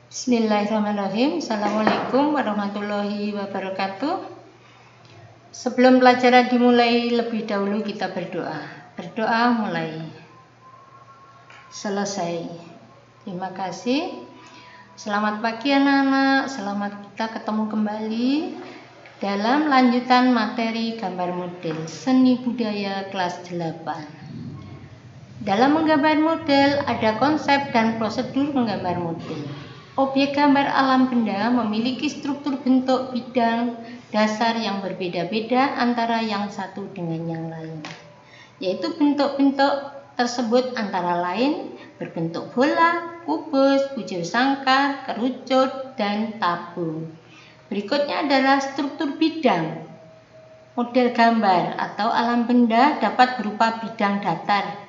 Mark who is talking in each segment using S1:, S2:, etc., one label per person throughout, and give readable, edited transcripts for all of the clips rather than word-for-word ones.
S1: Bismillahirrahmanirrahim. Assalamualaikum warahmatullahi wabarakatuh. Sebelum pelajaran dimulai, lebih dahulu kita berdoa. Berdoa mulai. Selesai. Terima kasih. Selamat pagi anak-anak. Selamat kita ketemu kembali dalam lanjutan materi gambar model seni budaya kelas 8. Dalam menggambar model ada konsep dan prosedur menggambar model. Objek gambar alam benda memiliki struktur bentuk bidang dasar yang berbeda-beda antara yang satu dengan yang lain, yaitu bentuk-bentuk tersebut antara lain berbentuk bola, kubus, bujur sangkar, kerucut, dan tabung. Berikutnya adalah struktur bidang. Model gambar atau alam benda dapat berupa bidang datar,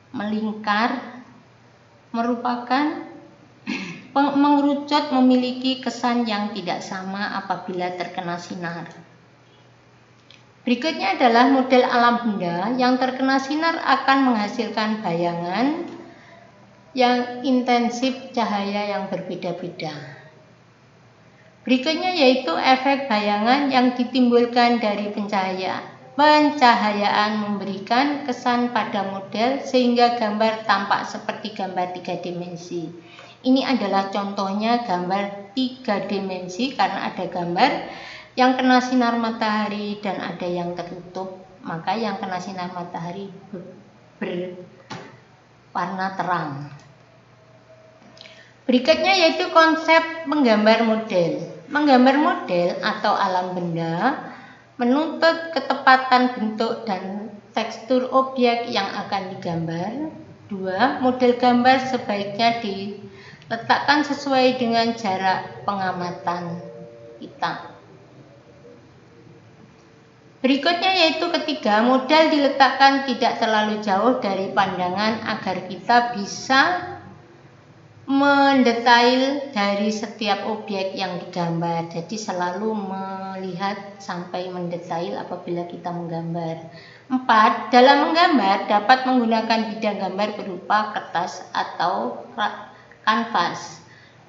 S1: melingkar, mengerucut memiliki kesan yang tidak sama apabila terkena sinar. Berikutnya adalah model alam benda yang terkena sinar akan menghasilkan bayangan yang intensif cahaya yang berbeda-beda. Berikutnya yaitu efek bayangan yang ditimbulkan dari pencahayaan. Pencahayaan memberikan kesan pada model sehingga gambar tampak seperti gambar 3 dimensi. Ini adalah contohnya gambar 3 dimensi karena ada gambar yang kena sinar matahari dan ada yang tertutup. Maka yang kena sinar matahari berwarna terang. Berikutnya yaitu konsep menggambar model. Menggambar model atau alam benda menuntut ketepatan bentuk dan tekstur objek yang akan digambar. 2. Model gambar sebaiknya diletakkan sesuai dengan jarak pengamatan kita. Berikutnya yaitu ketiga, model diletakkan tidak terlalu jauh dari pandangan agar kita bisa mendetail dari setiap objek yang digambar. Jadi selalu melihat sampai mendetail apabila kita menggambar. 4. Dalam menggambar dapat menggunakan bidang gambar berupa kertas atau kanvas.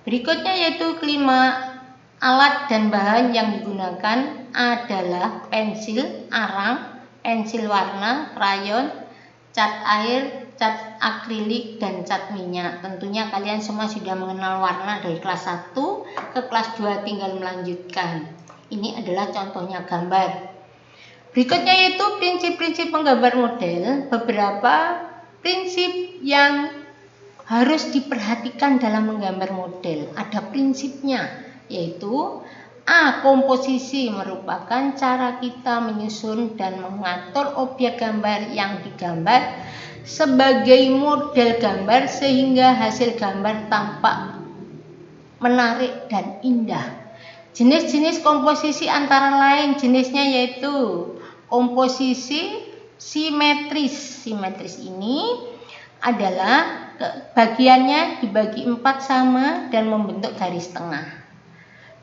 S1: Berikutnya yaitu kelima, alat dan bahan yang digunakan adalah pensil, arang, pensil warna, krayon, cat air, cat akrilik, dan cat minyak. Tentunya kalian semua sudah mengenal warna dari kelas 1 ke kelas 2, tinggal melanjutkan. Ini adalah contohnya gambar. Berikutnya yaitu prinsip-prinsip menggambar model. Beberapa prinsip yang harus diperhatikan dalam menggambar model. Ada prinsipnya, yaitu A. Komposisi merupakan cara kita menyusun dan mengatur objek gambar yang digambar sebagai model gambar sehingga hasil gambar tampak menarik dan indah. Jenis-jenis komposisi antara lain jenisnya yaitu komposisi simetris. Simetris ini adalah bagiannya dibagi 4 sama dan membentuk garis tengah.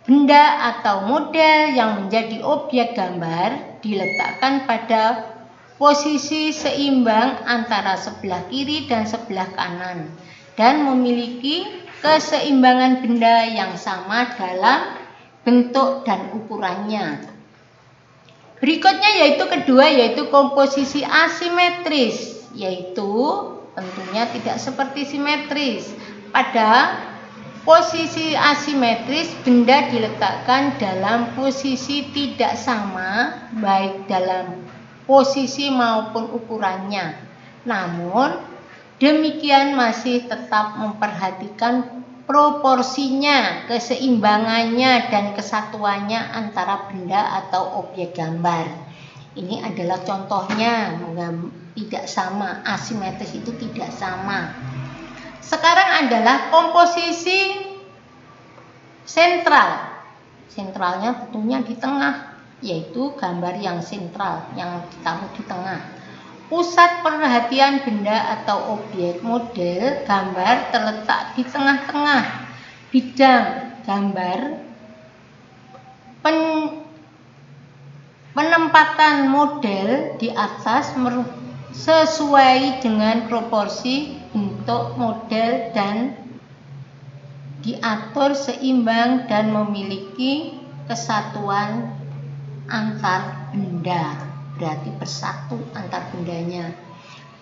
S1: Benda atau model yang menjadi objek gambar diletakkan pada posisi seimbang antara sebelah kiri dan sebelah kanan dan memiliki keseimbangan benda yang sama dalam bentuk dan ukurannya. Berikutnya yaitu kedua, yaitu komposisi asimetris, yaitu tentunya tidak seperti simetris. Pada posisi asimetris, benda diletakkan dalam posisi tidak sama baik dalam posisi maupun ukurannya. Namun demikian masih tetap memperhatikan proporsinya, keseimbangannya, dan kesatuannya antara benda atau objek gambar. Ini adalah contohnya, tidak sama, asimetris itu tidak sama. Sekarang adalah komposisi sentral. Sentralnya tentunya di tengah, yaitu gambar yang sentral, yang ditaruh di tengah. Pusat perhatian benda atau objek model gambar terletak di tengah-tengah bidang gambar. Penempatan model di atas sesuai dengan proporsi bentuk model dan diatur seimbang dan memiliki kesatuan antar benda, berarti bersatu antar bendanya.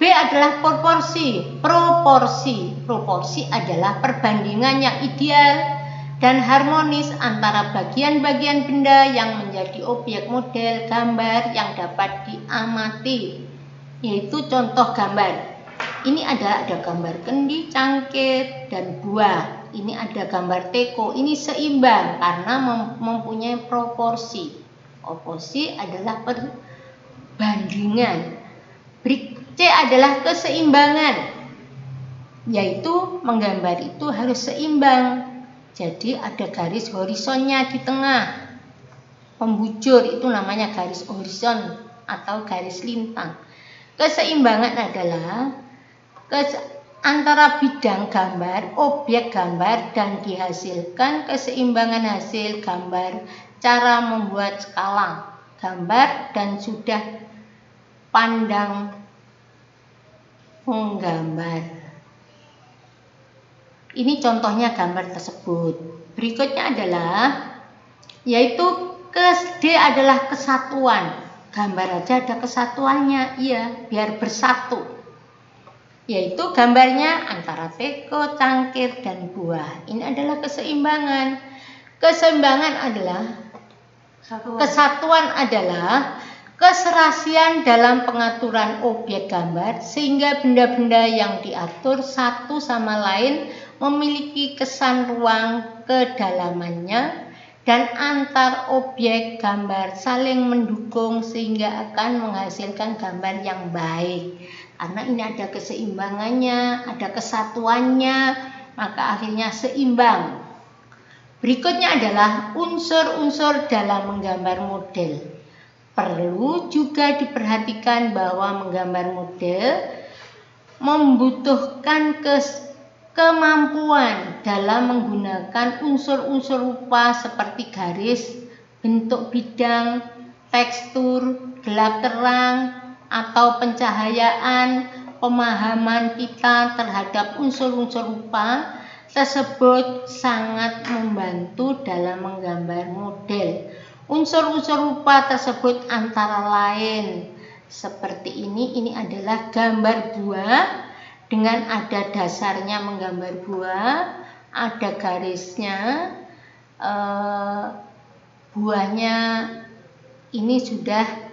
S1: B adalah proporsi. Proporsi adalah perbandingan yang ideal dan harmonis antara bagian-bagian benda yang menjadi objek model gambar yang dapat diamati, yaitu contoh gambar. Ini ada gambar kendi, cangkir, dan buah. Ini ada gambar teko. Ini seimbang karena mempunyai proporsi. Proporsi adalah perbandingan. C adalah keseimbangan, yaitu menggambar itu harus seimbang. Jadi ada garis horisonnya di tengah. Pembujur itu namanya garis horizon atau garis lintang. Keseimbangan adalah antara bidang gambar, objek gambar, dan dihasilkan keseimbangan hasil gambar, cara membuat skala gambar, dan sudah pandang menggambar. Ini contohnya gambar tersebut. Berikutnya adalah, yaitu D adalah kesatuan. Gambar aja ada kesatuannya, iya, biar bersatu. Yaitu gambarnya antara teko, cangkir, dan buah. Ini adalah keseimbangan. Kesatuan adalah keserasian dalam pengaturan objek gambar sehingga benda-benda yang diatur satu sama lain memiliki kesan ruang kedalamannya dan antar objek gambar saling mendukung sehingga akan menghasilkan gambar yang baik. Karena ini ada keseimbangannya, ada kesatuannya, maka akhirnya seimbang. Berikutnya adalah unsur-unsur dalam menggambar model. Perlu juga diperhatikan bahwa menggambar model membutuhkan kemampuan dalam menggunakan unsur-unsur rupa seperti garis, bentuk bidang, tekstur, gelap terang, atau pencahayaan. Pemahaman kita terhadap unsur-unsur rupa tersebut sangat membantu dalam menggambar model. Unsur-unsur rupa tersebut antara lain seperti ini adalah gambar buah dengan ada dasarnya menggambar buah, ada garisnya, buahnya ini sudah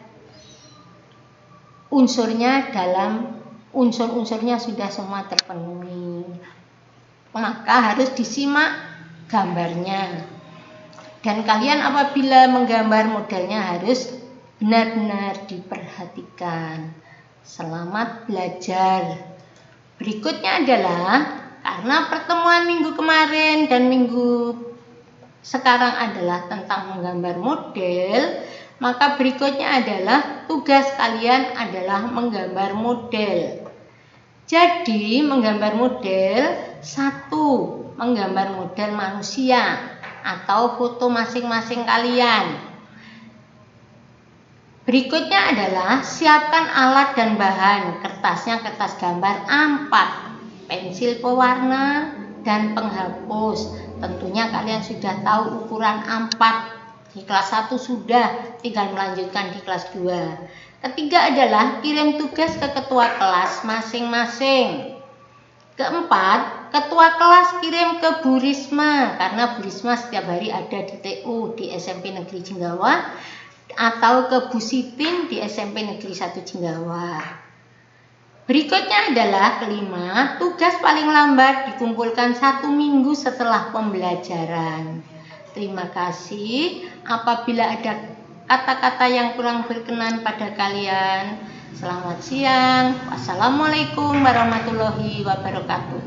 S1: unsur-unsurnya sudah semua terpenuhi. Maka harus disimak gambarnya. Dan kalian apabila menggambar modelnya harus benar-benar diperhatikan. Selamat belajar. Berikutnya adalah karena pertemuan minggu kemarin dan minggu sekarang adalah tentang menggambar model, maka berikutnya adalah tugas kalian adalah menggambar model. Jadi menggambar model, satu, menggambar model manusia atau foto masing-masing kalian. Berikutnya adalah siapkan alat dan bahan. Kertasnya kertas gambar A4, pensil pewarna, dan penghapus. Tentunya kalian sudah tahu ukuran A4. Di kelas 1 sudah, tinggal melanjutkan di kelas 2. Ketiga adalah kirim tugas ke ketua kelas masing-masing. Keempat, ketua kelas kirim ke Bu Risma, karena Bu Risma setiap hari ada di TU di SMP Negeri Jenggawa, atau ke Bu Sitin di SMP Negeri 1 Jenggawa. Berikutnya adalah kelima, tugas paling lambat dikumpulkan 1 minggu setelah pembelajaran. Terima kasih. Apabila ada kata-kata yang kurang berkenan pada kalian, selamat siang. Wassalamualaikum warahmatullahi wabarakatuh.